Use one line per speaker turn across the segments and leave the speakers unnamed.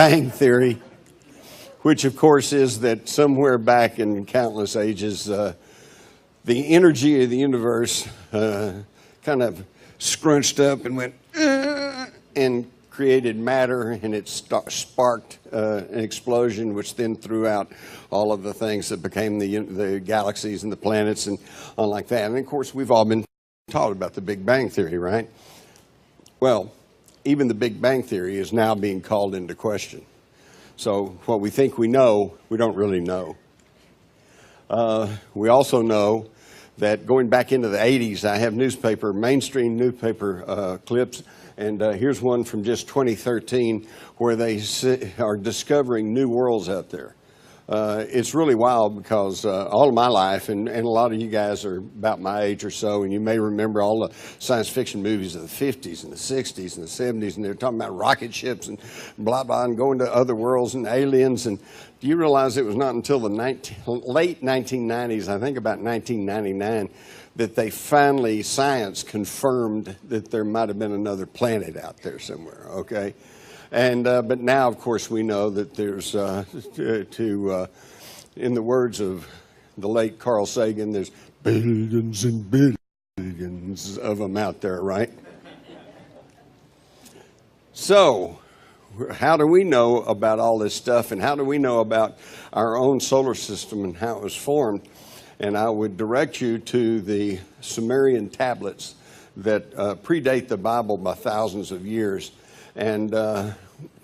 Bang Theory, which of course is that somewhere back in countless ages, the energy of the universe kind of scrunched up and went and created matter, and it sparked an explosion, which then threw out all of the things that became the galaxies and the planets and all like that. And of course, we've all been taught about the Big Bang Theory, right? Well, even the Big Bang Theory is now being called into question. So what we think we know, we don't really know. We also know that going back into the 80s, I have mainstream newspaper clips, and here's one from just 2013 where they are discovering new worlds out there. It's really wild because all of my life, and a lot of you guys are about my age or so, and you may remember all the science fiction movies of the 50s and the 60s and the 70s, and they're talking about rocket ships and blah, blah, and going to other worlds and aliens. And do you realize it was not until the late 1990s, I think about 1999, that they finally, science confirmed that there might have been another planet out there somewhere, okay? And but now, of course, we know that there's, in the words of the late Carl Sagan, there's billions and billions of them out there, right? So, how do we know about all this stuff, and how do we know about our own solar system and how it was formed? And I would direct you to the Sumerian tablets that predate the Bible by thousands of years. And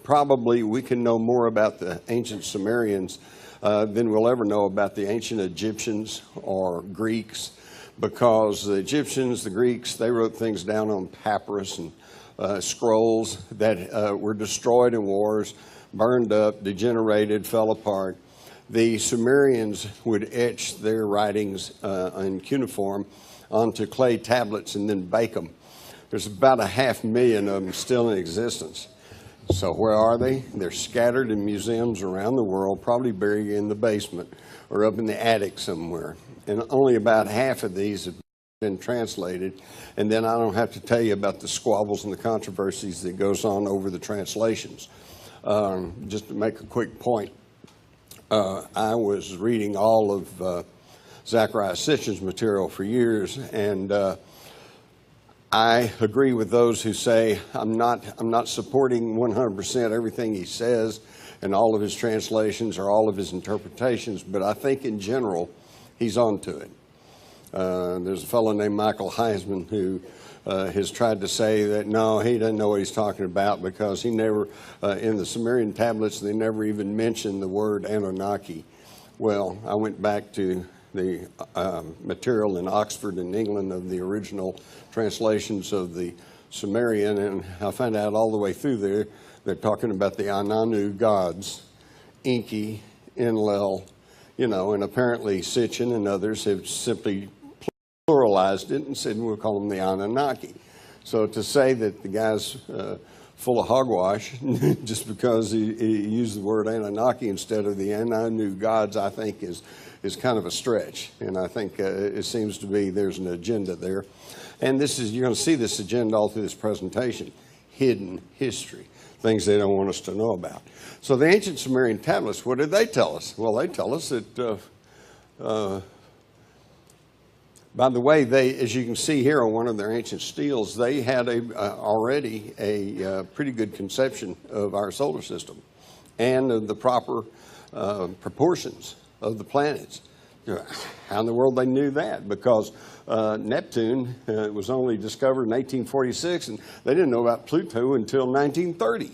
probably we can know more about the ancient Sumerians than we'll ever know about the ancient Egyptians or Greeks, because the Egyptians, the Greeks, they wrote things down on papyrus and scrolls that were destroyed in wars, burned up, degenerated, fell apart. The Sumerians would etch their writings in cuneiform onto clay tablets and then bake them. There's about 500,000 of them still in existence. So where are they? They're scattered in museums around the world, probably buried in the basement or up in the attic somewhere. And only about half of these have been translated. And then I don't have to tell you about the squabbles and the controversies that goes on over the translations. Just to make a quick point, I was reading all of Zachariah Sitchin's material for years, and I agree with those who say I'm not supporting 100% everything he says and all of his translations or all of his interpretations, but I think in general he's onto it. There's a fellow named Michael Heisman who has tried to say that no, he doesn't know what he's talking about because he never, in the Sumerian tablets, they never even mentioned the word Anunnaki. Well, I went back to the material in Oxford in England of the original translations of the Sumerian, and I found out all the way through there they're talking about the Ananu gods, Enki, Enlil, and apparently Sitchin and others have simply pluralized it and said we'll call them the Anunnaki. So to say that the guy's full of hogwash just because he used the word Anunnaki instead of the Anu gods, I think is kind of a stretch. And I think it seems to be there's an agenda there. And you're going to see this agenda all through this presentation, hidden history, things they don't want us to know about. So the ancient Sumerian tablets, what did they tell us? Well, they tell us that, by the way, as you can see here on one of their ancient steels, they had already a pretty good conception of our solar system and of the proper proportions of the planets. How in the world they knew that? Because Neptune was only discovered in 1846, and they didn't know about Pluto until 1930.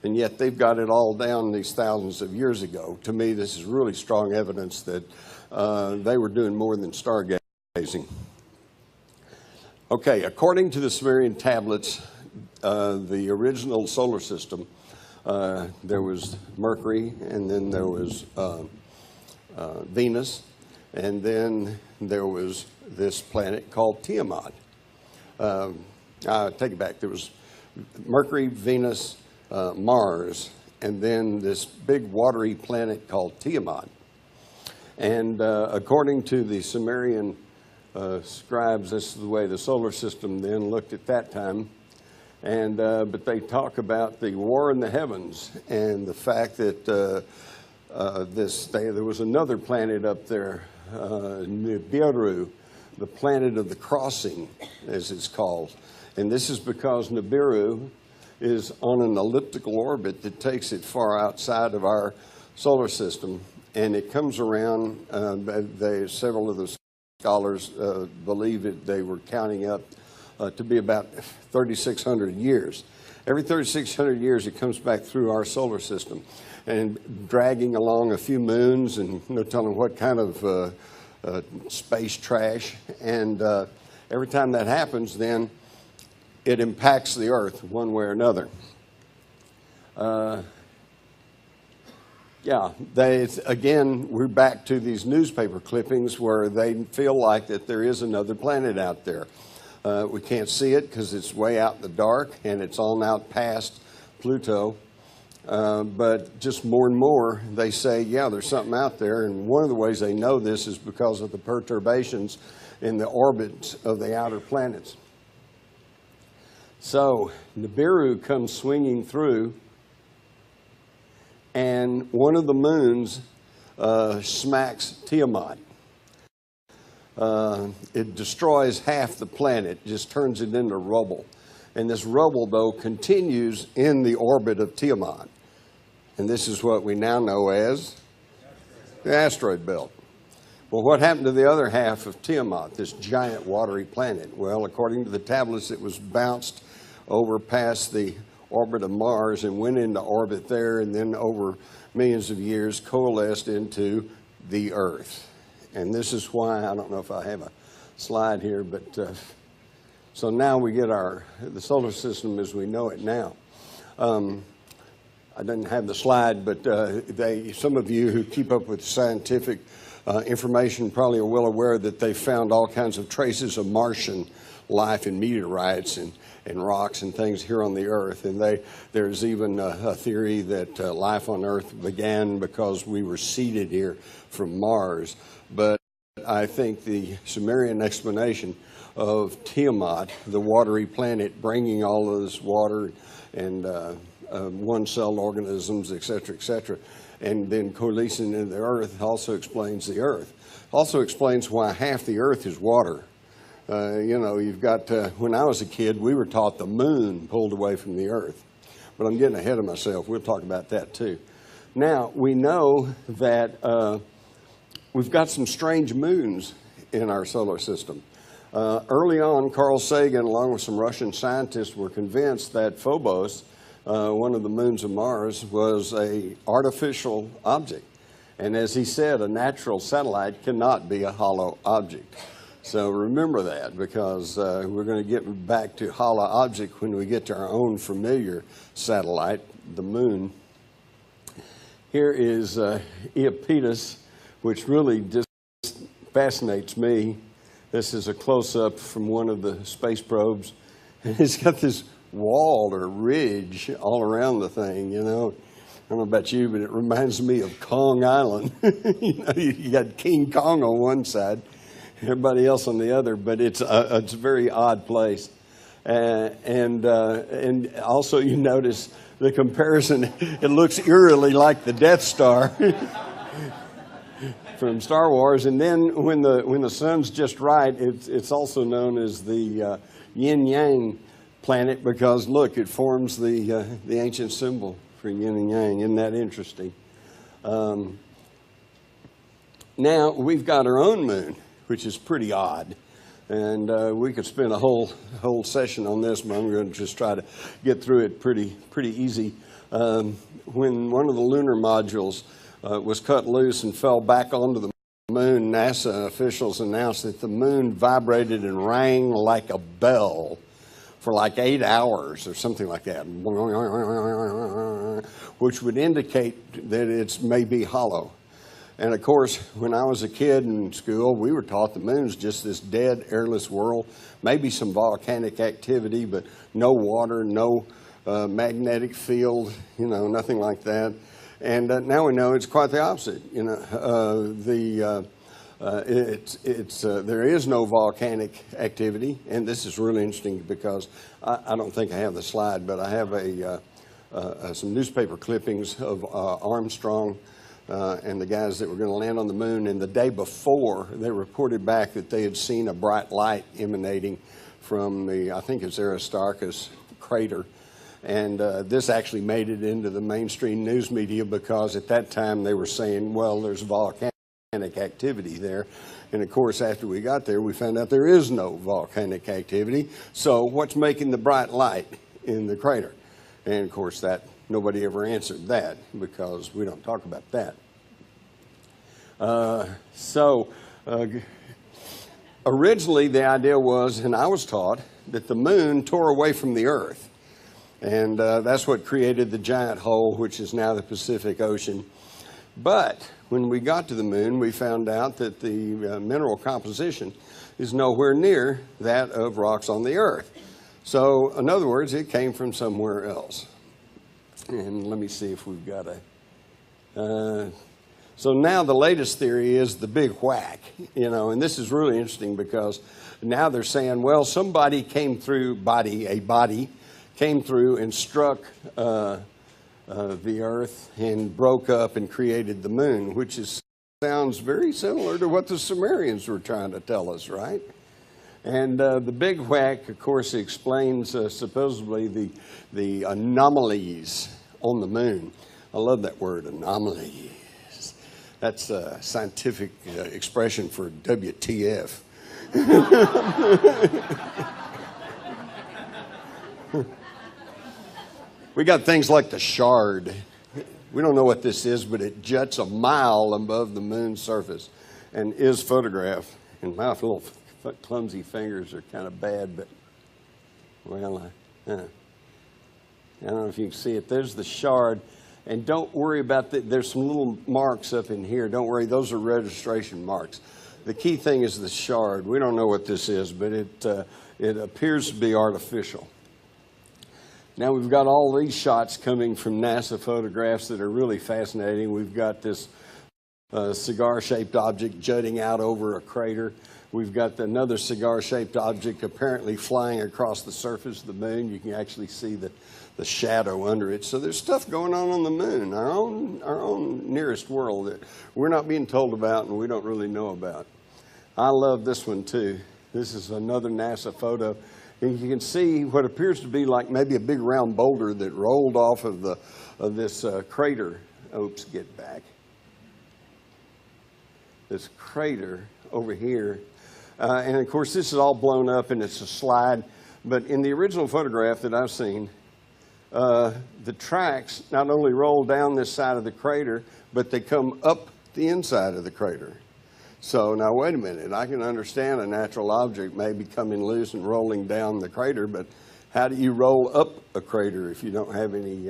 And yet they've got it all down these thousands of years ago. To me, this is really strong evidence that they were doing more than stargazing. Okay, according to the Sumerian tablets, the original solar system, there was Mercury, and then there was Venus, and then there was this planet called Tiamat. I take it back. There was Mercury, Venus, Mars, and then this big watery planet called Tiamat. And according to the Sumerian scribes, this is the way the solar system then looked at that time. But they talk about the war in the heavens and the fact that there was another planet up there, Nibiru, the planet of the crossing, as it's called. And this is because Nibiru is on an elliptical orbit that takes it far outside of our solar system. And it comes around, several of the scholars believe it, they were counting up to be about 3,600 years. Every 3,600 years it comes back through our solar system and dragging along a few moons and no telling what kind of space trash. And every time that happens, then it impacts the Earth one way or another. Again, we're back to these newspaper clippings where they feel like that there is another planet out there. We can't see it because it's way out in the dark and it's on out past Pluto. But just more and more, they say, yeah, there's something out there. And one of the ways they know this is because of the perturbations in the orbits of the outer planets. So Nibiru comes swinging through, and one of the moons smacks Tiamat. It destroys half the planet, just turns it into rubble. And this rubble, though, continues in the orbit of Tiamat. And this is what we now know as the asteroid belt. Well, what happened to the other half of Tiamat, this giant watery planet? Well, according to the tablets, it was bounced over past the orbit of Mars and went into orbit there, and then over millions of years coalesced into the Earth. And this is why, I don't know if I have a slide here, but so now we get the solar system as we know it now. I didn't have the slide, but some of you who keep up with scientific information probably are well aware that they found all kinds of traces of Martian life in meteorites and rocks and things here on the Earth. And there's even a theory that life on Earth began because we were seeded here from Mars. But I think the Sumerian explanation of Tiamat, the watery planet, bringing all of this water and one-celled organisms, et cetera, and then coalescing into the Earth also explains the Earth. Also explains why half the Earth is water. You've got, when I was a kid, we were taught the moon pulled away from the Earth. But I'm getting ahead of myself. We'll talk about that too. Now, we know that we've got some strange moons in our solar system. Early on, Carl Sagan, along with some Russian scientists, were convinced that Phobos, one of the moons of Mars, was an artificial object. And as he said, a natural satellite cannot be a hollow object. So remember that, because we're going to get back to hollow object when we get to our own familiar satellite, the moon. Here is Iapetus, which really just fascinates me. This is a close-up from one of the space probes. And it's got this wall or ridge all around the thing, you know. I don't know about you, but it reminds me of Kong Island. You got King Kong on one side, everybody else on the other, but it's a very odd place. And also you notice the comparison, it looks eerily like the Death Star from Star Wars. And then when the sun's just right, it's also known as the yin-yang planet, because look, it forms the ancient symbol for yin and yang. Isn't that interesting? Now we've got our own moon, which is pretty odd. And we could spend a whole session on this, but I'm going to just try to get through it pretty easy. When one of the lunar modules was cut loose and fell back onto the moon, NASA officials announced that the moon vibrated and rang like a bell for like 8 hours or something like that, which would indicate that it's maybe hollow. And of course, when I was a kid in school, we were taught the moon's just this dead, airless world, maybe some volcanic activity, but no water, no magnetic field, nothing like that. And now we know it's quite the opposite. There is no volcanic activity, and this is really interesting because I don't think I have the slide, but I have some newspaper clippings of Armstrong and the guys that were going to land on the moon, and the day before they reported back that they had seen a bright light emanating from I think it's Aristarchus crater. And this actually made it into the mainstream news media because at that time they were saying, well, there's volcanic activity there. And of course, after we got there, we found out there is no volcanic activity. So what's making the bright light in the crater? And of course, that nobody ever answered that because we don't talk about that. Originally, the idea was, and I was taught, that the moon tore away from the Earth. And that's what created the giant hole, which is now the Pacific Ocean. But when we got to the moon, we found out that the mineral composition is nowhere near that of rocks on the Earth. So, in other words, it came from somewhere else. And let me see if we've got so now the latest theory is the big whack, and this is really interesting because now they're saying, well, somebody came through, a body came through and struck the Earth and broke up and created the moon, which sounds very similar to what the Sumerians were trying to tell us, right? And the big whack, of course, explains supposedly the anomalies on the moon. I love that word, anomalies. That's a scientific expression for WTF. We got things like the shard. We don't know what this is, but it juts a mile above the moon's surface and is photographed. And my little clumsy fingers are kind of bad, but, well, I don't know if you can see it. There's the shard. And don't worry about there's some little marks up in here. Don't worry, those are registration marks. The key thing is the shard. We don't know what this is, but it appears to be artificial. Now we've got all these shots coming from NASA photographs that are really fascinating. We've got this cigar-shaped object jutting out over a crater. We've got another cigar-shaped object apparently flying across the surface of the moon. You can actually see the shadow under it. So there's stuff going on the moon, our own nearest world that we're not being told about and we don't really know about. I love this one too. This is another NASA photo. And you can see what appears to be like maybe a big round boulder that rolled off of this crater. Oops, get back. This crater over here. And of course, this is all blown up and it's a slide. But in the original photograph that I've seen, the tracks not only roll down this side of the crater, but they come up the inside of the crater. So now wait a minute, I can understand a natural object maybe coming loose and rolling down the crater, but how do you roll up a crater if you don't have any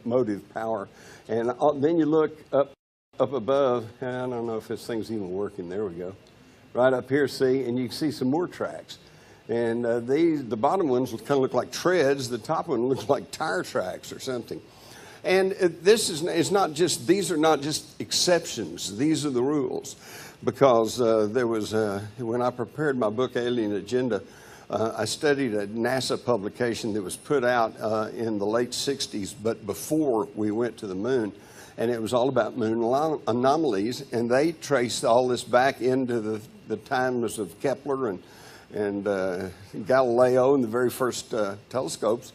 motive power? And then you look up above, I don't know if this thing's even working, there we go. Right up here, see, and you can see some more tracks. And the bottom ones kind of look like treads. The top one looks like tire tracks or something. And these are not just exceptions. These are the rules. Because there was, when I prepared my book, Alien Agenda, I studied a NASA publication that was put out in the late 60s, but before we went to the moon. And it was all about moon anomalies. And they traced all this back into the times of Kepler and Galileo and the very first telescopes.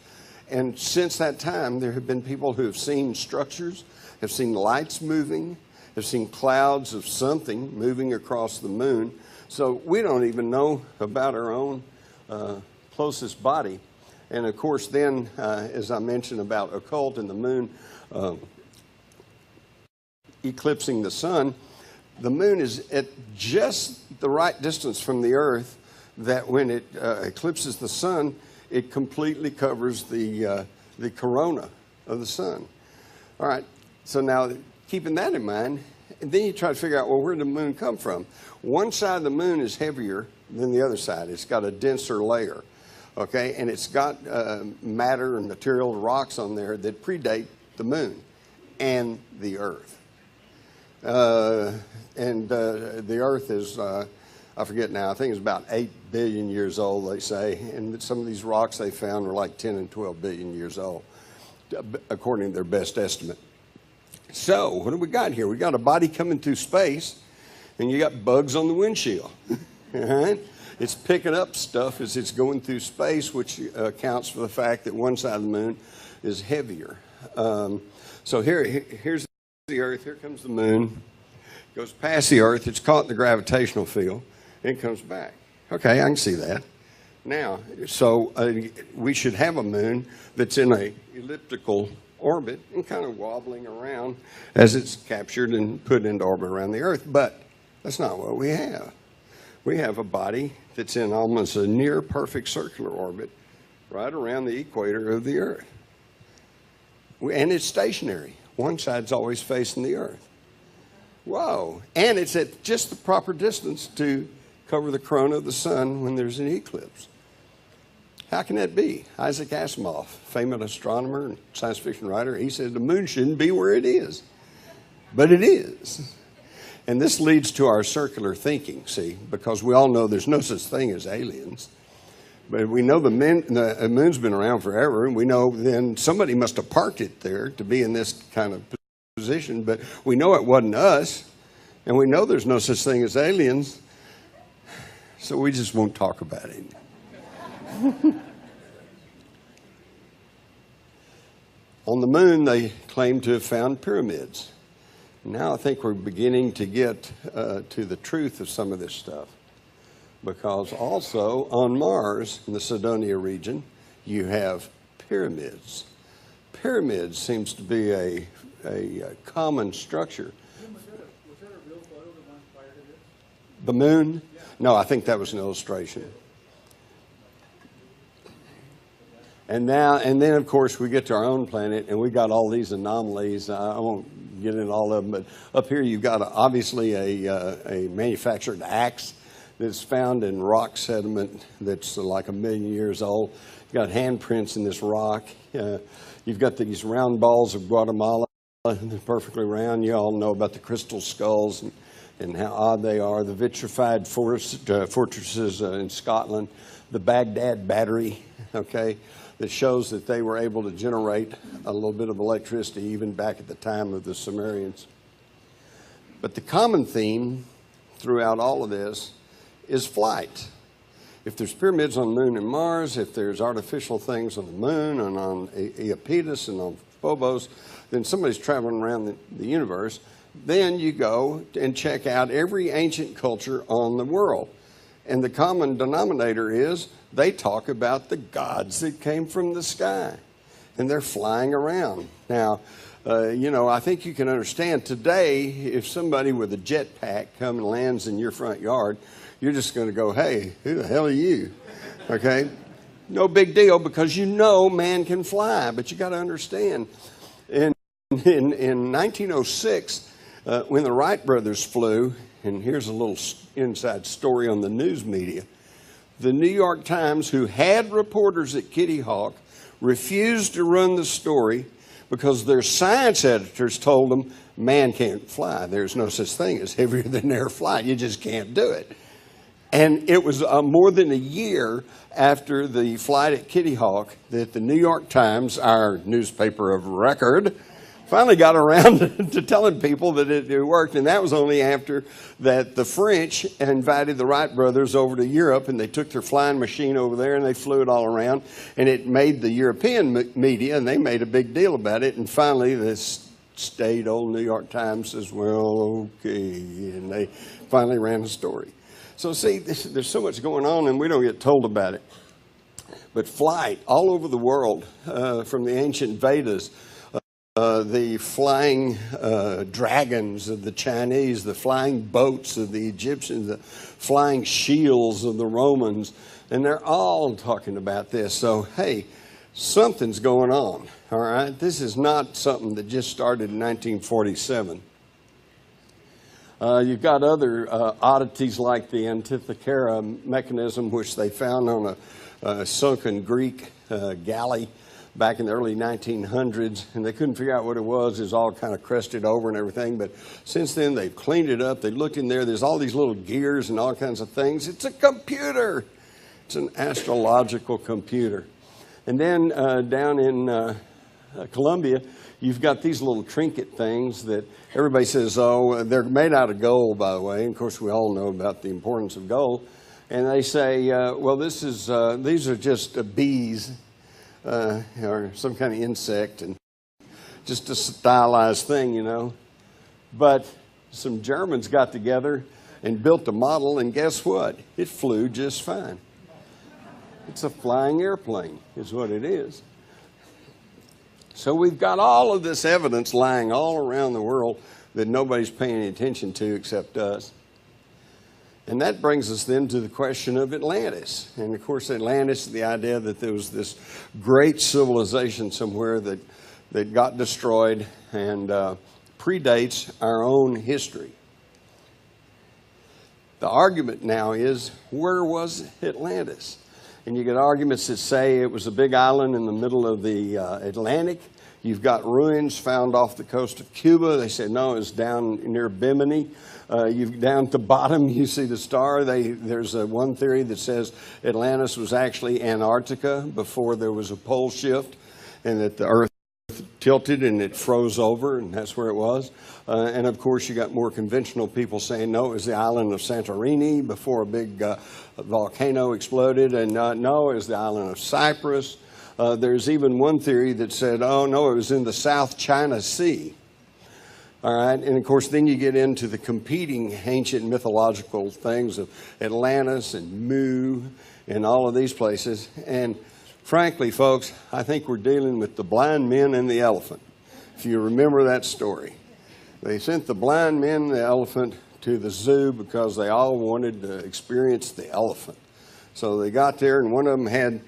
And since that time, there have been people who have seen structures, have seen lights moving, have seen clouds of something moving across the moon. So we don't even know about our own closest body. And of course, then, as I mentioned about occult and the moon eclipsing the sun, the moon is at just the right distance from the Earth that when it eclipses the sun, it completely covers the corona of the sun. All right, so now keeping that in mind, and then you try to figure out, well, where did the moon come from? One side of the moon is heavier than the other side. It's got a denser layer, okay? And it's got matter and material, rocks on there that predate the moon and the Earth. The Earth is, I forget now, I think it's about 8 billion years old, they say. And some of these rocks they found were like 10 and 12 billion years old, according to their best estimate. So what do we got here? We got a body coming through space, and you got bugs on the windshield. All right? It's picking up stuff as it's going through space, which accounts for the fact that one side of the moon is heavier. So here's the Earth. Here comes the moon. Goes past the Earth. It's caught in the gravitational field. And it comes back. Okay, I can see that. Now, so we should have a moon that's in a elliptical orbit and kind of wobbling around as it's captured and put into orbit around the Earth. But that's not what we have. We have a body that's in almost a near perfect circular orbit right around the equator of the Earth. And it's stationary. One side's always facing the Earth. Whoa. And it's at just the proper distance to cover the corona of the sun when there's an eclipse. How can that be? Isaac Asimov, famous astronomer and science fiction writer, he said the moon shouldn't be where it is. But it is. And this leads to our circular thinking, see, because we all know there's no such thing as aliens. But we know the moon's been around forever, and we know then somebody must have parked it there to be in this kind of position, but we know it wasn't us, and we know there's no such thing as aliens, so we just won't talk about it. On the moon, they claim to have found pyramids. Now I think we're beginning to get to the truth of some of this stuff. Because also on Mars, in the Cydonia region, you have pyramids. Pyramids seems to be a common structure.
Was that a real photo that went prior to this?
The moon? Yeah. No, I think that was an illustration. And then, of course, we get to our own planet, and we got all these anomalies. I won't get into all of them, but up here you've got obviously a manufactured axe that's found in rock sediment that's like 1 million years old. You've got handprints in this rock. You've got these round balls of Guatemala, they're perfectly round. You all know about the crystal skulls and how odd they are. The vitrified fortresses in Scotland, the Baghdad battery, okay, that shows that they were able to generate a little bit of electricity even back at the time of the Sumerians. But the common theme throughout all of this is flight. If there's pyramids on the moon and Mars, if there's artificial things on the moon and on Iapetus and on Phobos, then somebody's traveling around the universe. Then you go and check out every ancient culture on the world. And the common denominator is they talk about the gods that came from the sky. And they're flying around. Now, I think you can understand today, if somebody with a jetpack comes and lands in your front yard, you're just going to go, hey, who the hell are you? Okay? No big deal, because you know man can fly. But you got to understand, in 1906, when the Wright brothers flew, and here's a little inside story on the news media, the New York Times, who had reporters at Kitty Hawk, refused to run the story because their science editors told them man can't fly. There's no such thing as heavier than air flight. You just can't do it. And it was more than a year after the flight at Kitty Hawk that the New York Times, our newspaper of record, finally got around to telling people that it worked. And that was only after that the French invited the Wright brothers over to Europe, and they took their flying machine over there and they flew it all around. And it made the European media, and they made a big deal about it. And finally, this staid old New York Times says, well, okay. And they finally ran the story. So see, there's so much going on, and we don't get told about it. But flight all over the world, from the ancient Vedas, the flying dragons of the Chinese, the flying boats of the Egyptians, the flying shields of the Romans, and they're all talking about this. So, hey, something's going on, all right? This is not something that just started in 1947. You've got other oddities like the Antikythera mechanism, which they found on a sunken Greek galley back in the early 1900s, and they couldn't figure out what it was. It was all kind of crusted over and everything. But since then, they've cleaned it up. They looked in there. There's all these little gears and all kinds of things. It's a computer. It's an astrological computer. And then down in Colombia, you've got these little trinket things that everybody says, oh, they're made out of gold, by the way. And of course, we all know about the importance of gold. And they say, well, these are just bees or some kind of insect, and just a stylized thing, you know. But some Germans got together and built a model, and guess what? It flew just fine. It's a flying airplane, is what it is. So we've got all of this evidence lying all around the world that nobody's paying any attention to except us. And that brings us then to the question of Atlantis. And of course, Atlantis, the idea that there was this great civilization somewhere that got destroyed and predates our own history. The argument now is, where was Atlantis? And you get arguments that say it was a big island in the middle of the Atlantic. You've got ruins found off the coast of Cuba. They say, no, it's down near Bimini. Down at the bottom, you see the star. There's one theory that says Atlantis was actually Antarctica before there was a pole shift, and that the Earth tilted and it froze over, and that's where it was. And of course, you got more conventional people saying, no, it was the island of Santorini before a big volcano exploded, and no, it was the island of Cyprus. There's even one theory that said, oh, no, it was in the South China Sea. All right, and of course, then you get into the competing ancient mythological things of Atlantis and Mu and all of these places. And frankly, folks, I think we're dealing with the blind men and the elephant. If you remember that story, they sent the blind men and the elephant to the zoo because they all wanted to experience the elephant. So they got there, and one of them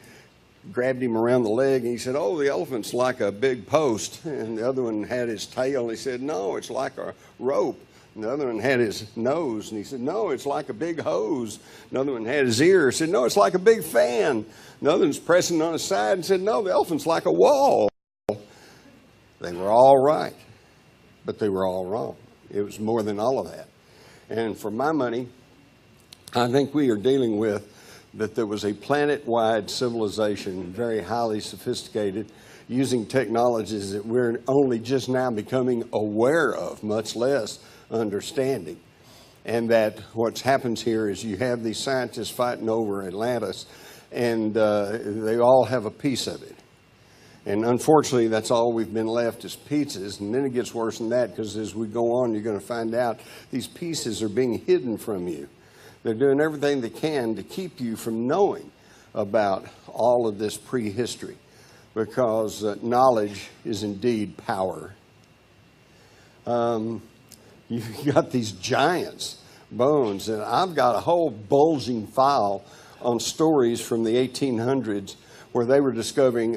grabbed him around the leg, and he said, oh, the elephant's like a big post. And the other one had his tail, and he said, no, it's like a rope. And the other one had his nose, and he said, no, it's like a big hose. Another one had his ear, said, no, it's like a big fan. Another one's pressing on his side and said, no, the elephant's like a wall. They were all right, but they were all wrong. It was more than all of that. And for my money, I think we are dealing with that there was a planet-wide civilization, very highly sophisticated, using technologies that we're only just now becoming aware of, much less understanding. And that what happens here is you have these scientists fighting over Atlantis, and they all have a piece of it. And unfortunately, that's all we've been left is pieces. And then it gets worse than that, because as we go on, you're going to find out these pieces are being hidden from you. They're doing everything they can to keep you from knowing about all of this prehistory, because knowledge is indeed power. You've got these giants' bones, and I've got a whole bulging file on stories from the 1800s where they were discovering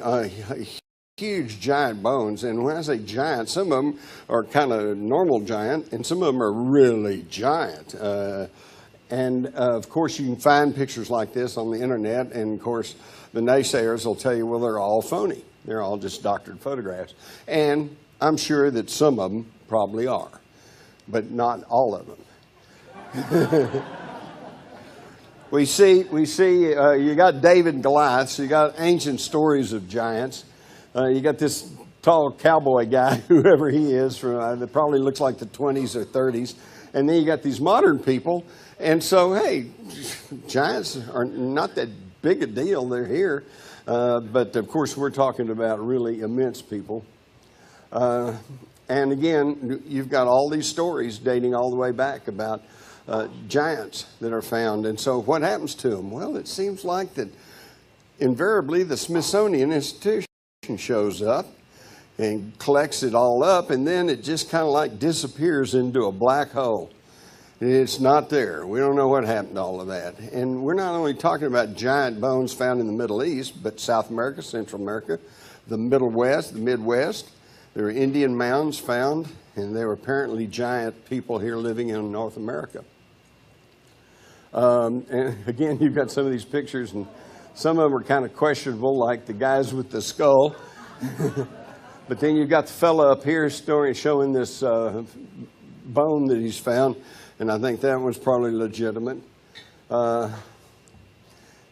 huge giant bones. And when I say giant, some of them are kind of normal giant, and some of them are really giant. And of course, you can find pictures like this on the internet, and of course, the naysayers will tell you, well, they're all phony. They're all just doctored photographs. And I'm sure that some of them probably are, but not all of them. we see you got David and Goliath, so you got ancient stories of giants. You got this tall cowboy guy, whoever he is, from that probably looks like the 20s or 30s. And then you got these modern people. And so, hey, giants are not that big a deal. They're here. But, of course, we're talking about really immense people. And, again, you've got all these stories dating all the way back about giants that are found. And so what happens to them? Well, it seems like that invariably the Smithsonian Institution shows up and collects it all up, and then it just kind of like disappears into a black hole. It's not there. We don't know what happened to all of that. And we're not only talking about giant bones found in the Middle East, but South America, Central America, the Middle West, the Midwest. There are Indian mounds found, and there were apparently giant people here living in North America. And again, you've got some of these pictures, and some of them are kind of questionable, like the guys with the skull. But then you've got the fella up here showing this bone that he's found, and I think that one's probably legitimate. And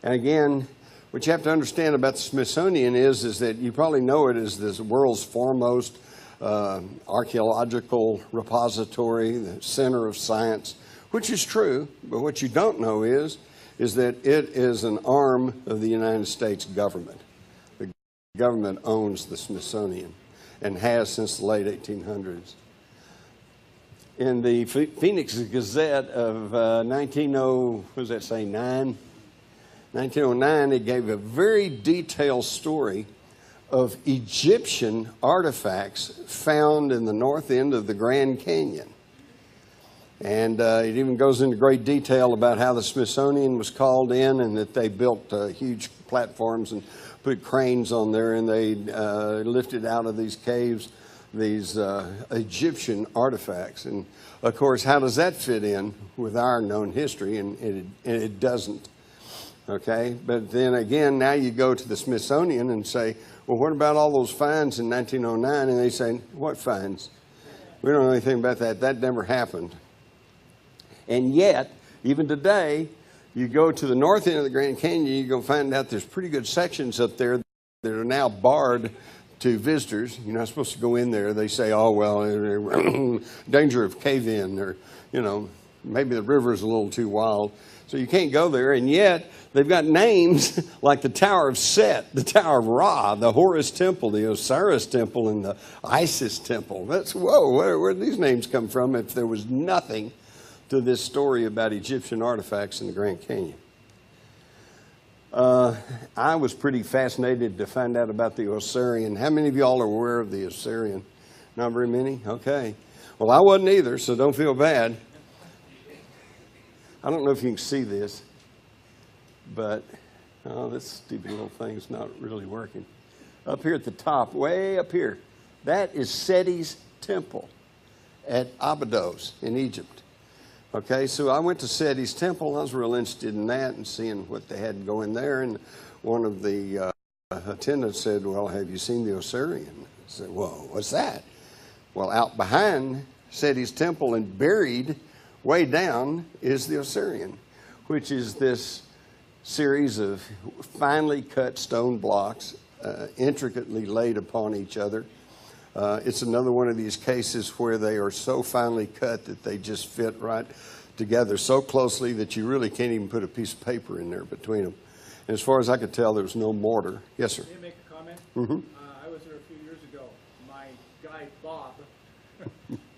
again, what you have to understand about the Smithsonian is that you probably know it as the world's foremost archaeological repository, the center of science, which is true, but what you don't know is that it is an arm of the United States government. The government owns the Smithsonian and has since the late 1800s. In the Phoenix Gazette of 1909, it gave a very detailed story of Egyptian artifacts found in the north end of the Grand Canyon. And it even goes into great detail about how the Smithsonian was called in and that they built huge platforms and put cranes on there, and they lifted out of these caves these Egyptian artifacts. And of course, how does that fit in with our known history? And it doesn't. Okay, but then again, now you go to the Smithsonian and say, well, what about all those finds in 1909? And they say, what finds? We don't know anything about that. That never happened. And yet, even today, you go to the north end of the Grand Canyon, you're going to find out there's pretty good sections up there that are now barred to visitors. You're not supposed to go in there. They say, oh, well, danger of cave-in, or, you know, maybe the river's a little too wild. So you can't go there, and yet they've got names like the Tower of Set, the Tower of Ra, the Horus Temple, the Osiris Temple, and the Isis Temple. That's, whoa, where did these names come from if there was nothing to this story about Egyptian artifacts in the Grand Canyon? I was pretty fascinated to find out about the Osirian. How many of y'all are aware of the Osirian? Not very many? Okay. Well, I wasn't either, so don't feel bad. I don't know if you can see this, but this stupid little thing's not really working. Up here at the top, way up here, that is Seti's temple at Abydos in Egypt. Okay, so I went to Seti's temple. I was real interested in that and seeing what they had going there. And one of the attendants said, well, have you seen the Osirian? I said, whoa, what's that? Well, out behind Seti's temple and buried way down is the Osirian, which is this series of finely cut stone blocks, intricately laid upon each other. It's another one of these cases where they are so finely cut that they just fit right together so closely that you really can't even put a piece of paper in there between them. And as far as I could tell, there was no mortar. Yes, sir.
May I make a comment?
Mm-hmm.
I was there a few years ago. My guide, Bob,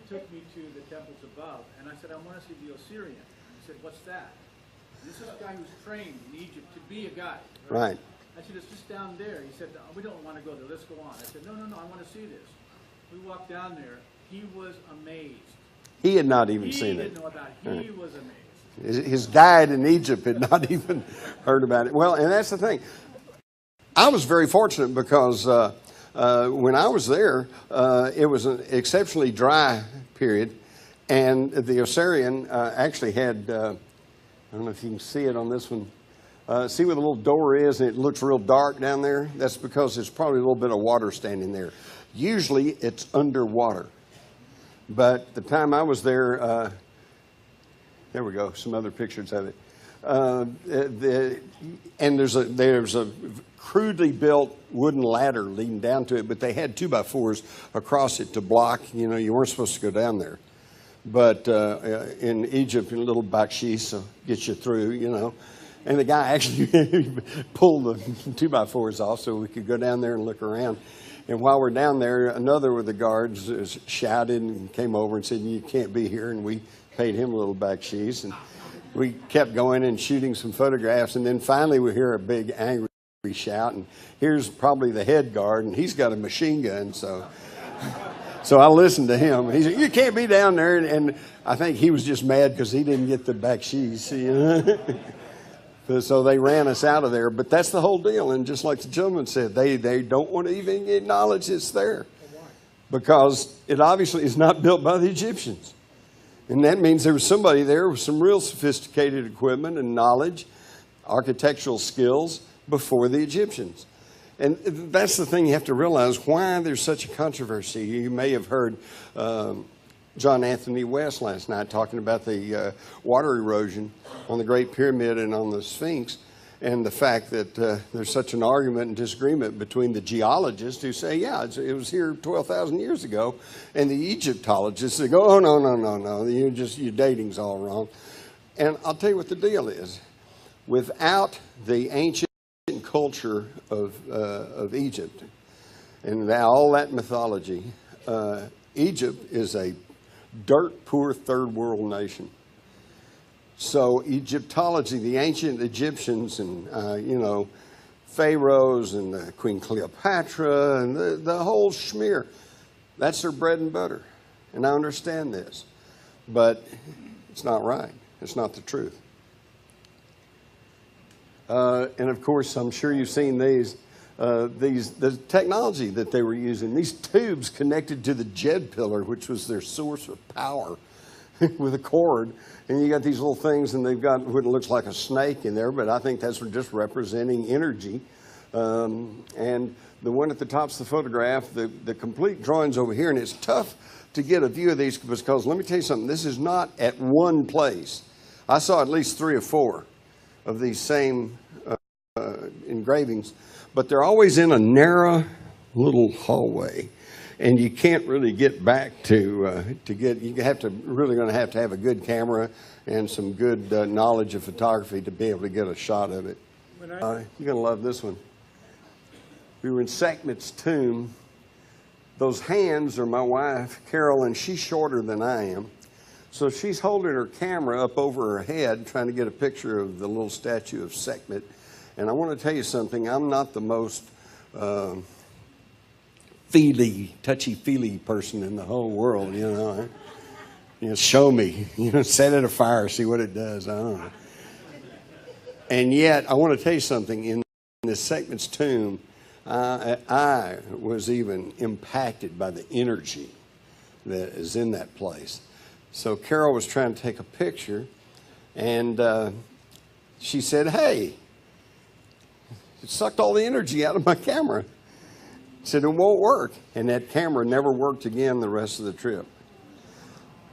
took me to the temples above, and I said, I want to see the Osirian. He said, what's that? This is a guy who's trained in Egypt to be a guide.
Right.
I said, it's just down there. He said, we don't want to go there. Let's go on. I said, no, I want to see this. We walked down there. He was amazed.
He had not even seen it.
He didn't know about it. He was amazed.
His guide in Egypt had not even heard about it. Well, and that's the thing. I was very fortunate because when I was there, it was an exceptionally dry period, and the Osirian actually had, I don't know if you can see it on this one, see where the little door is and it looks real dark down there? That's because there's probably a little bit of water standing there. Usually it's underwater. But the time I was there, there we go, some other pictures of it. And there's a crudely built wooden ladder leading down to it, but they had 2x4s across it to block. You know, you weren't supposed to go down there. But in Egypt, a little bakshish will get you through, you know. And the guy actually pulled the 2x4s off so we could go down there and look around. And while we're down there, another of the guards shouted and came over and said, you can't be here. And we paid him a little bakshish. And we kept going and shooting some photographs. And then finally we hear a big angry shout. And here's probably the head guard, and he's got a machine gun. So I listened to him. He said, you can't be down there. And I think he was just mad because he didn't get the bakshish, you know. So they ran us out of there. But that's the whole deal. And just like the gentleman said, they don't want to even acknowledge it's there because it obviously is not built by the Egyptians. And that means there was somebody there with some real sophisticated equipment and knowledge, architectural skills before the Egyptians. And that's the thing you have to realize, why there's such a controversy. You may have heard John Anthony West last night talking about the water erosion on the Great Pyramid and on the Sphinx, and the fact that there's such an argument and disagreement between the geologists who say, yeah, it was here 12,000 years ago, and the Egyptologists that go, oh, no, your dating's all wrong. And I'll tell you what the deal is. Without the ancient culture of Egypt and all that mythology, Egypt is a dirt poor third world nation. So Egyptology, the ancient Egyptians and pharaohs and Queen Cleopatra and the whole schmear, that's their bread and butter. And I understand this, but it's not right. It's not the truth. And of course, I'm sure you've seen the technology that they were using. These tubes connected to the Jed pillar, which was their source of power, with a cord. And you got these little things, and they've got what looks like a snake in there, but I think that's just representing energy. And the one at the top's the photograph. The complete drawing's over here, and it's tough to get a view of these because let me tell you something. This is not at one place. I saw at least 3 or 4 of these same engravings, but they're always in a narrow little hallway, and you can't really get back to get. You have to have a good camera and some good knowledge of photography to be able to get a shot of it. You're gonna love this one. We were in Sekhmet's tomb. Those hands are my wife, Carol, and she's shorter than I am. So she's holding her camera up over her head, trying to get a picture of the little statue of Sekhmet. And I want to tell you something. I'm not the most touchy-feely person in the whole world, show me, set it afire, see what it does. I don't know. And yet, I want to tell you something. In this Sekhmet's tomb, I was even impacted by the energy that is in that place. So Carol was trying to take a picture, and she said, hey, it sucked all the energy out of my camera. Said, it won't work. And that camera never worked again the rest of the trip.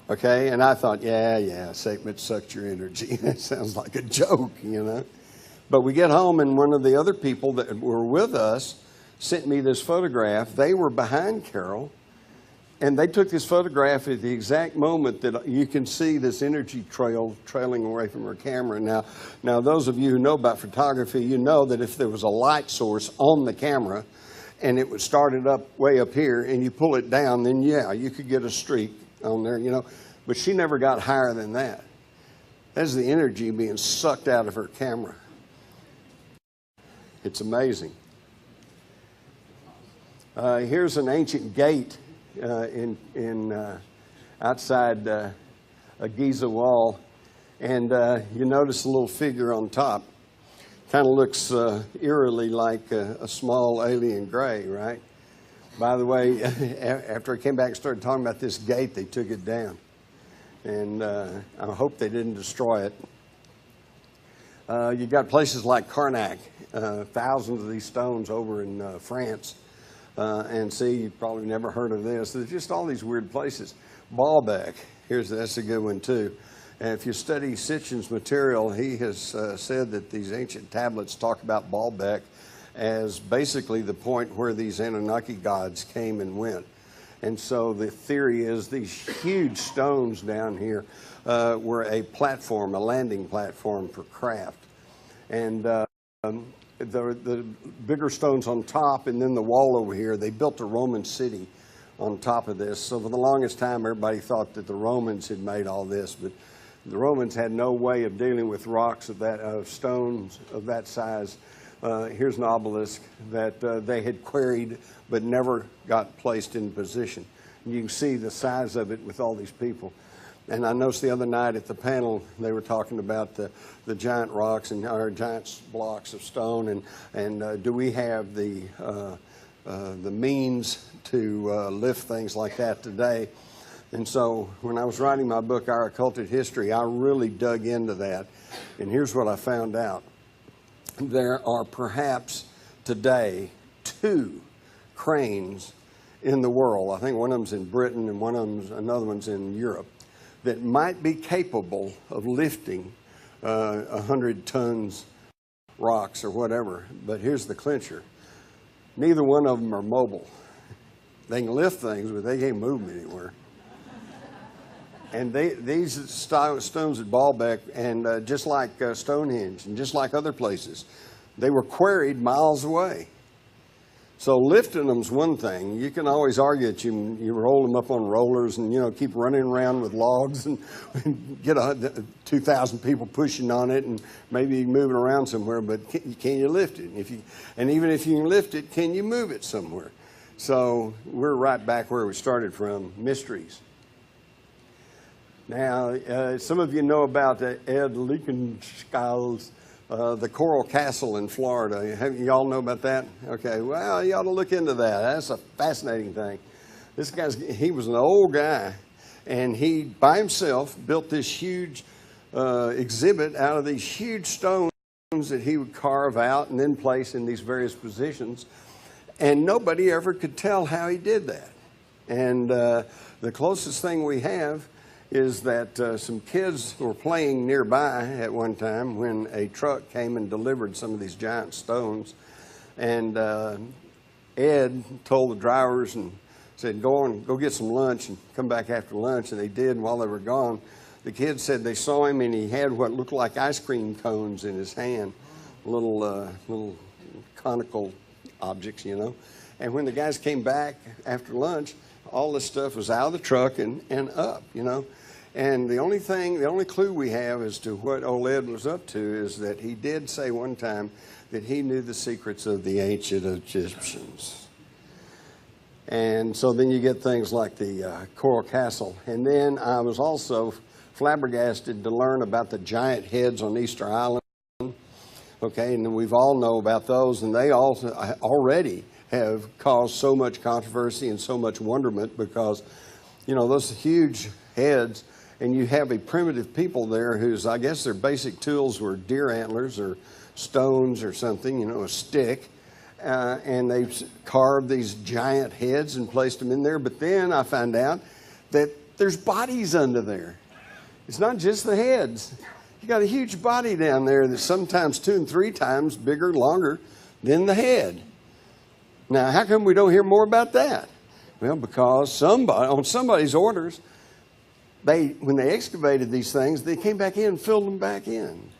Okay, and I thought, yeah, Sekhmet sucked your energy. That sounds like a joke, But we get home, and one of the other people that were with us sent me this photograph. They were behind Carol, and they took this photograph at the exact moment that you can see this energy trailing away from her camera. Now, those of you who know about photography, you know that if there was a light source on the camera and it was started way up here and you pull it down, then yeah, you could get a streak on there, But she never got higher than that. That's the energy being sucked out of her camera. It's amazing. Here's an ancient gate outside a Giza wall, and you notice a little figure on top. Kind of looks eerily like a small alien gray, right? By the way, after I came back and started talking about this gate, they took it down, and I hope they didn't destroy it. You've got places like Karnak, thousands of these stones over in France. And see, you've probably never heard of this. There's just all these weird places. Baalbek, that's a good one too. And if you study Sitchin's material, he has said that these ancient tablets talk about Baalbek as basically the point where these Anunnaki gods came and went. And so the theory is these huge stones down here were a platform, a landing platform for craft. And the bigger stones on top, and then the wall over here, they built a Roman city on top of this. So for the longest time, everybody thought that the Romans had made all this, but the Romans had no way of dealing with rocks of stones of that size. Here's an obelisk that they had quarried but never got placed in position. And you can see the size of it with all these people. And I noticed the other night at the panel, they were talking about the giant rocks and our giant blocks of stone, and do we have the means to lift things like that today? And so when I was writing my book, Our Occulted History, I really dug into that. And here's what I found out. There are perhaps today 2 cranes in the world. I think one of them's in Britain and another one's in Europe, that might be capable of lifting 100 tons rocks or whatever. But here's the clincher. Neither one of them are mobile. They can lift things, but they can't move them anywhere. And these stones at Baalbek, and just like Stonehenge and just like other places, they were quarried miles away. So lifting them's one thing. You can always argue that you roll them up on rollers and, keep running around with logs and get 2,000 people pushing on it and maybe moving around somewhere, but can you lift it? And even if you can lift it, can you move it somewhere? So we're right back where we started from, mysteries. Now, some of you know about Ed Lichtenstein's the Coral Castle in Florida. Y'all know about that? Okay, well, you ought to look into that. That's a fascinating thing. This he was an old guy, and he, by himself, built this huge exhibit out of these huge stones that he would carve out and then place in these various positions. And nobody ever could tell how he did that. And the closest thing we have is that some kids were playing nearby at one time when a truck came and delivered some of these giant stones. And Ed told the drivers and said, go get some lunch and come back after lunch. And they did, and while they were gone, the kids said they saw him and he had what looked like ice cream cones in his hand, little conical objects, And when the guys came back after lunch, all this stuff was out of the truck and up, And the only clue we have as to what old Ed was up to is that he did say one time that he knew the secrets of the ancient Egyptians. And so then you get things like the Coral Castle. And then I was also flabbergasted to learn about the giant heads on Easter Island. Okay, and we've all know about those, and they also already have caused so much controversy and so much wonderment because, those huge heads, and you have a primitive people there whose, I guess their basic tools were deer antlers or stones or something, a stick, and they've carved these giant heads and placed them in there. But then I found out that there's bodies under there. It's not just the heads. You got a huge body down there that's sometimes 2 and 3 times bigger, longer than the head. Now, how come we don't hear more about that? Well, because on somebody's orders, when they excavated these things, they came back in and filled them back in.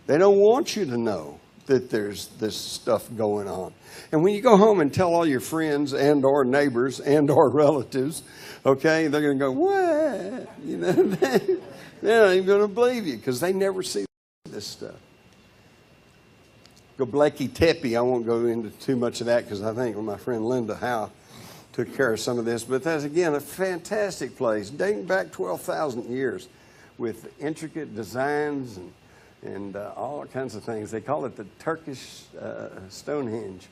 They don't want you to know that there's this stuff going on. And when you go home and tell all your friends and or neighbors and or relatives, okay, they're going to go, what? They're not even going to believe you because they never see this stuff. Göbekli Tepe, I won't go into too much of that because I think my friend Linda Howe took care of some of this. But that's, again, a fantastic place dating back 12,000 years with intricate designs and all kinds of things. They call it the Turkish Stonehenge.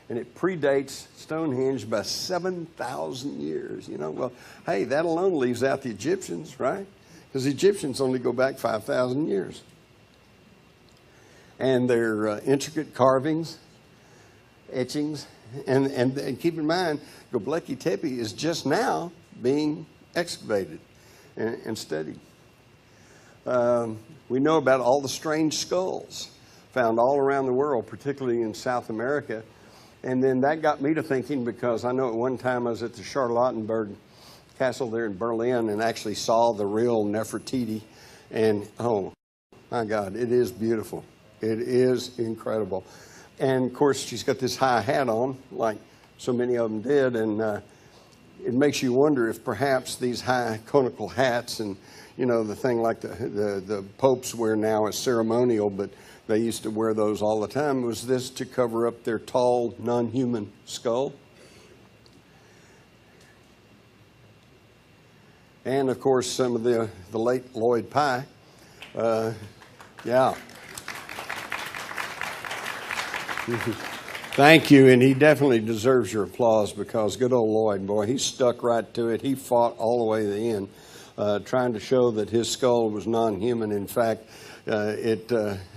And it predates Stonehenge by 7,000 years. Well, hey, that alone leaves out the Egyptians, right? Because the Egyptians only go back 5,000 years. And their intricate carvings, etchings, and keep in mind, Göbekli Tepe is just now being excavated and studied. We know about all the strange skulls found all around the world, particularly in South America. And then that got me to thinking, because I know at one time I was at the Charlottenburg Castle there in Berlin and actually saw the real Nefertiti. And, oh, my God, it is beautiful. It is incredible. And, of course, she's got this high hat on, like so many of them did. And it makes you wonder if perhaps these high conical hats and, the thing like the popes wear now is ceremonial, but they used to wear those all the time. Was this to cover up their tall, non-human skull? And, of course, some of the late Lloyd Pye. Yeah. Thank you, and he definitely deserves your applause because good old Lloyd, boy, he stuck right to it. He fought all the way to the end, trying to show that his skull was non-human. In fact, I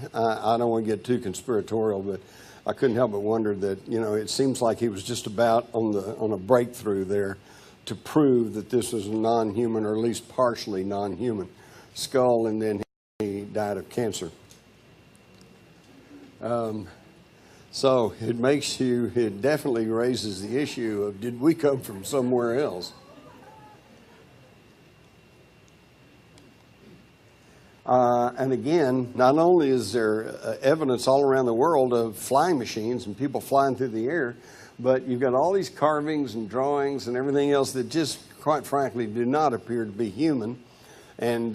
don't want to get too conspiratorial, but I couldn't help but wonder that, you know, it seems like he was just about on a breakthrough there to prove that this was a non-human, or at least partially non-human skull, and then he died of cancer. So it definitely raises the issue of, did we come from somewhere else? And again, not only is there evidence all around the world of flying machines and people flying through the air, but you've got all these carvings and drawings and everything else that just, quite frankly, do not appear to be human. And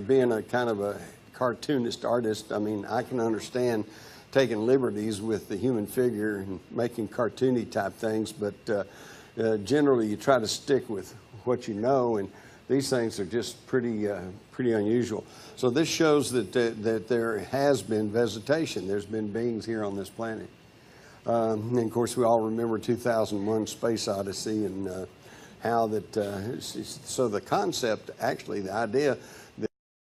being a kind of a cartoonist artist, I mean, I can understand taking liberties with the human figure and making cartoony type things, but generally you try to stick with what you know, and these things are just pretty unusual. So this shows that there has been visitation. There's been beings here on this planet. And of course, we all remember 2001 Space Odyssey, and how that, so the concept, actually, the idea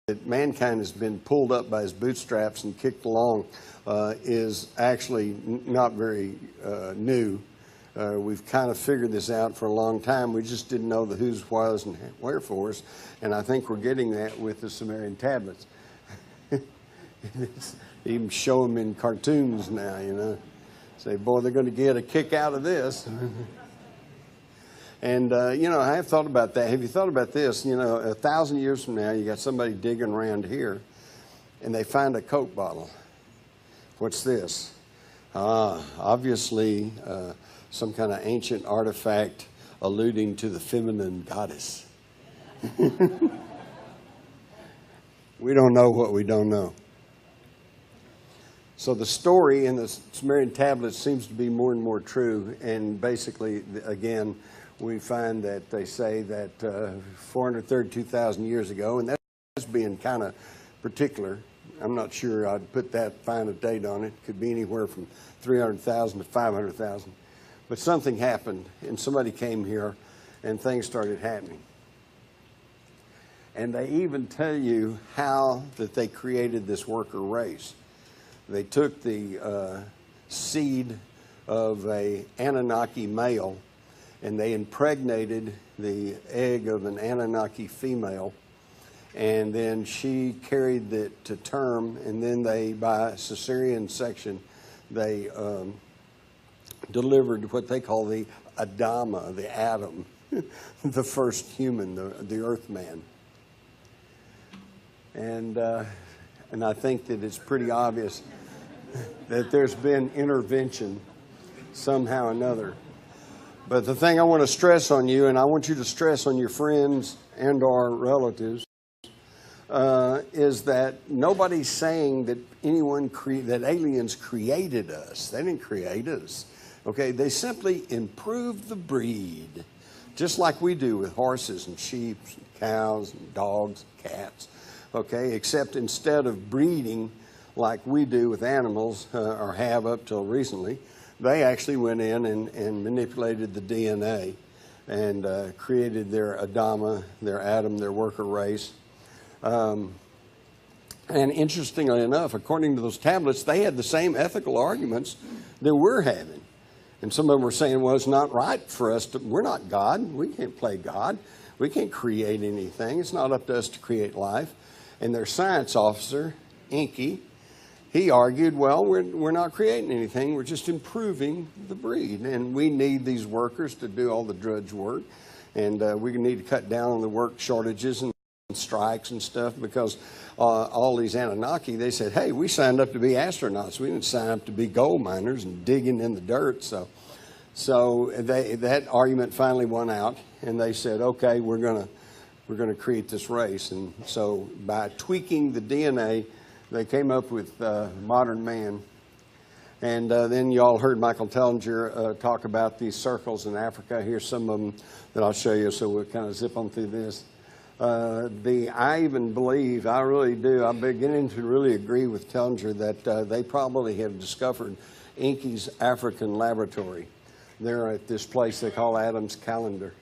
that mankind has been pulled up by his bootstraps and kicked along is actually not very new. We've kind of figured this out for a long time. We just didn't know the who's, whys, and wherefores, and I think we're getting that with the Sumerian tablets. Even show them in cartoons now, you know. Say, boy, they're going to get a kick out of this. And, you know, I have thought about that. Have you thought about this? You know, 1,000 years from now, you got somebody digging around here, and they find a Coke bottle. What's this? Obviously, some kind of ancient artifact alluding to the feminine goddess. We don't know what we don't know. So the story in the Sumerian tablets seems to be more and more true, and basically, again, we find that they say that 432,000 years ago, and that's being kind of particular. I'm not sure I'd put that fine a date on it. It could be anywhere from 300,000 to 500,000. But something happened, and somebody came here, and things started happening. And they even tell you how that they created this worker race. They took the seed of an Anunnaki male, and they impregnated the egg of an Anunnaki female, and then she carried it to term, and then they, by cesarean section, they delivered what they call the Adama, the Adam, the first human, the earth man. And I think that it's pretty obvious that there's been intervention somehow or another. But the thing I want to stress on you, and I want you to stress on your friends and our relatives, is that nobody's saying that that aliens created us. They didn't create us. Okay, they simply improved the breed, just like we do with horses and sheep, and cows, and dogs, and cats. Okay, except instead of breeding like we do with animals, or have up till recently, they actually went in and manipulated the DNA and created their Adama, their Adam, their worker race. And interestingly enough, according to those tablets, they had the same ethical arguments that we're having. And some of them were saying, well, it's not right for us to, we're not God. We can't play God. We can't create anything. It's not up to us to create life. And their science officer, Inky, he argued, well, we're not creating anything. We're just improving the breed. And we need these workers to do all the drudge work. And we need to cut down on the work shortages and strikes and stuff, because all these Anunnaki, they said, hey, we signed up to be astronauts. We didn't sign up to be gold miners and digging in the dirt. So that argument finally won out, and they said, okay, we're going to create this race. And so by tweaking the DNA, they came up with modern man. And then you all heard Michael Tellinger talk about these circles in Africa. Here's some of them that I'll show you, so we'll kind of zip on through this. I even believe, I really do, I'm beginning to really agree with Tellinger that they probably have discovered Inky's African laboratory. They're at this place they call Adam's Calendar.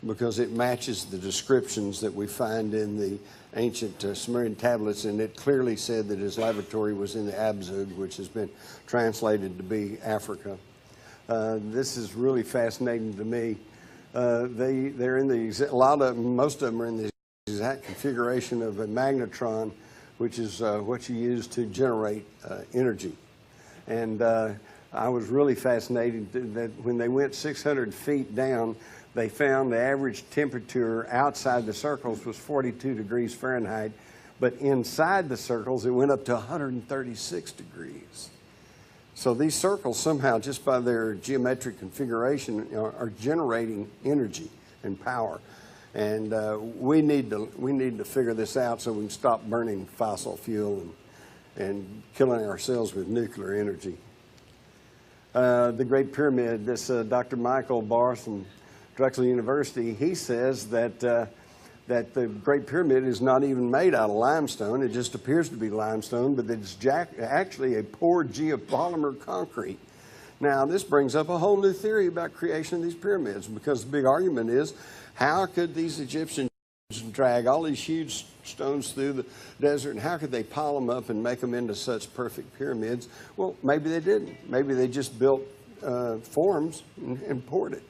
because it matches the descriptions that we find in the ancient Sumerian tablets, and it clearly said that his laboratory was in the Abzug, which has been translated to be Africa. This is really fascinating to me. They're in the most of them are in the exact configuration of a magnetron, which is what you use to generate energy. And I was really fascinated that when they went 600 feet down, they found the average temperature outside the circles was 42 degrees Fahrenheit, but inside the circles it went up to 136 degrees. So these circles somehow, just by their geometric configuration, are generating energy and power. And we need to figure this out so we can stop burning fossil fuel and killing ourselves with nuclear energy. The Great Pyramid, this Dr. Michael Barth from Drexel University, he says that that the Great Pyramid is not even made out of limestone. It just appears to be limestone, but it's actually a poured geopolymer concrete. Now, this brings up a whole new theory about creation of these pyramids, because the big argument is, how could these Egyptians drag all these huge stones through the desert, and how could they pile them up and make them into such perfect pyramids? Well, maybe they didn't. Maybe they just built forms and poured it.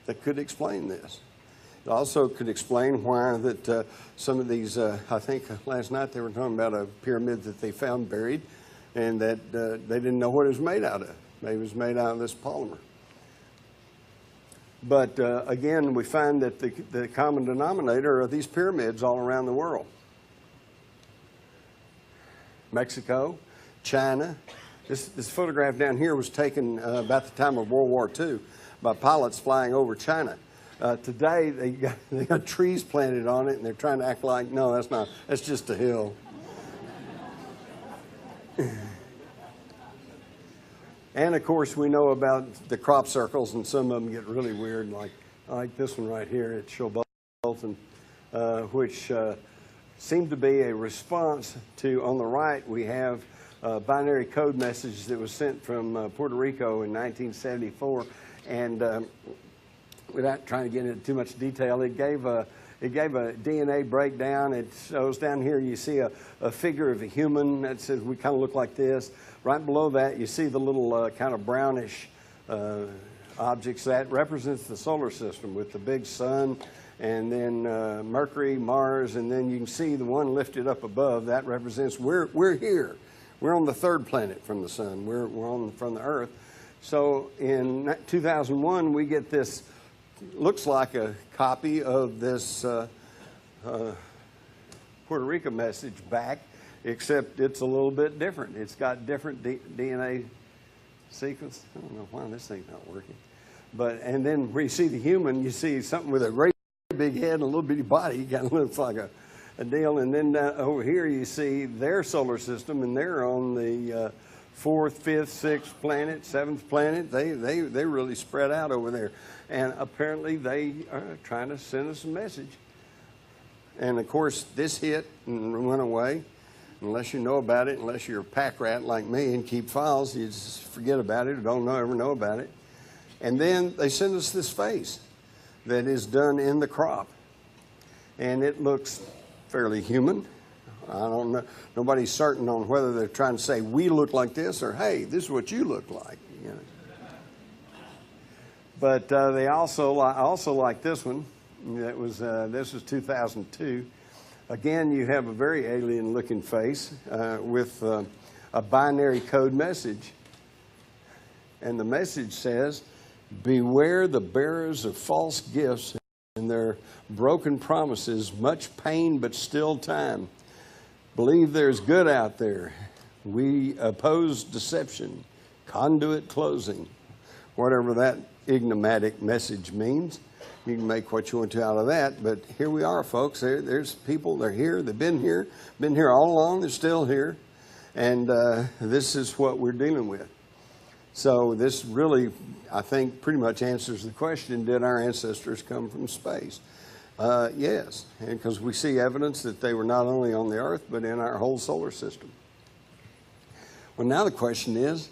That could explain this. It also could explain why that some of these, I think last night they were talking about a pyramid that they found buried, and that they didn't know what it was made out of. Maybe it was made out of this polymer. But again, we find that the common denominator are these pyramids all around the world. Mexico, China. This photograph down here was taken about the time of World War II by pilots flying over China. Today, they got trees planted on it, and they're trying to act like, no, that's just a hill. And of course, we know about the crop circles, and some of them get really weird, like this one right here at Showbolton, which seemed to be a response to, on the right, we have a binary code message that was sent from Puerto Rico in 1974, and without trying to get into too much detail, it gave a DNA breakdown. It shows down here, you see a figure of a human that says we kind of look like this. Right below that, you see the little kind of brownish objects. That represents the solar system with the big sun, and then Mercury, Mars, and then you can see the one lifted up above. That represents we're here. We're on the third planet from the sun. We're from the Earth. So in 2001, we get this, looks like a copy of this Puerto Rico message back, except it's a little bit different. It's got different DNA sequence. I don't know why this thing's not working. And then where you see the human, you see something with a great big head and a little bitty body. It kind of looks like a deal. And then over here you see their solar system, and they're on the 4th, 5th, 6th planet, 7th planet. They really spread out over there. And apparently they are trying to send us a message. And of course, this hit and went away. Unless you know about it, unless you're a pack rat like me and keep files, you just forget about it or don't ever know about it. And then they send us this face that is done in the crop. And it looks fairly human. I don't know. Nobody's certain on whether they're trying to say we look like this or, hey, this is what you look like. You know. But they also like this one. That was this was 2002. Again, you have a very alien-looking face with a binary code message. And the message says, beware the bearers of false gifts and their broken promises, much pain but still time. Believe there's good out there. We oppose deception, conduit closing, whatever that enigmatic message means. You can make what you want to out of that, but here we are, folks. There's people, they're here, they've been here all along, they're still here, and this is what we're dealing with. So this really, I think, pretty much answers the question, did our ancestors come from space? Yes, because we see evidence that they were not only on the Earth, but in our whole solar system. Well, now the question is,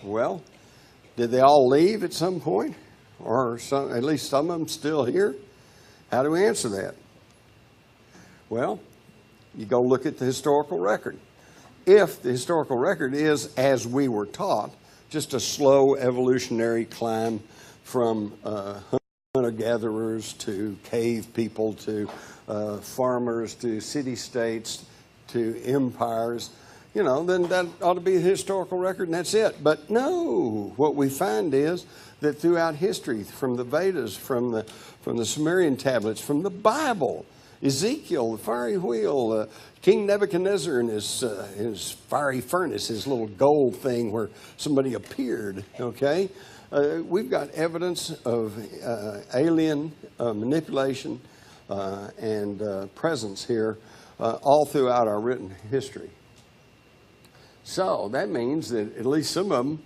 well, did they all leave at some point? or some, at least some of them still here? How do we answer that? Well, you go look at the historical record. If the historical record is, as we were taught, just a slow evolutionary climb from hunter-gatherers to cave people to farmers to city-states to empires, you know, then that ought to be a historical record and that's it. But no, what we find is that throughout history, from the Vedas, from the Sumerian tablets, from the Bible, Ezekiel, the fiery wheel, King Nebuchadnezzar and his fiery furnace, his little gold thing where somebody appeared, okay? We've got evidence of alien manipulation and presence here all throughout our written history. So that means that at least some of them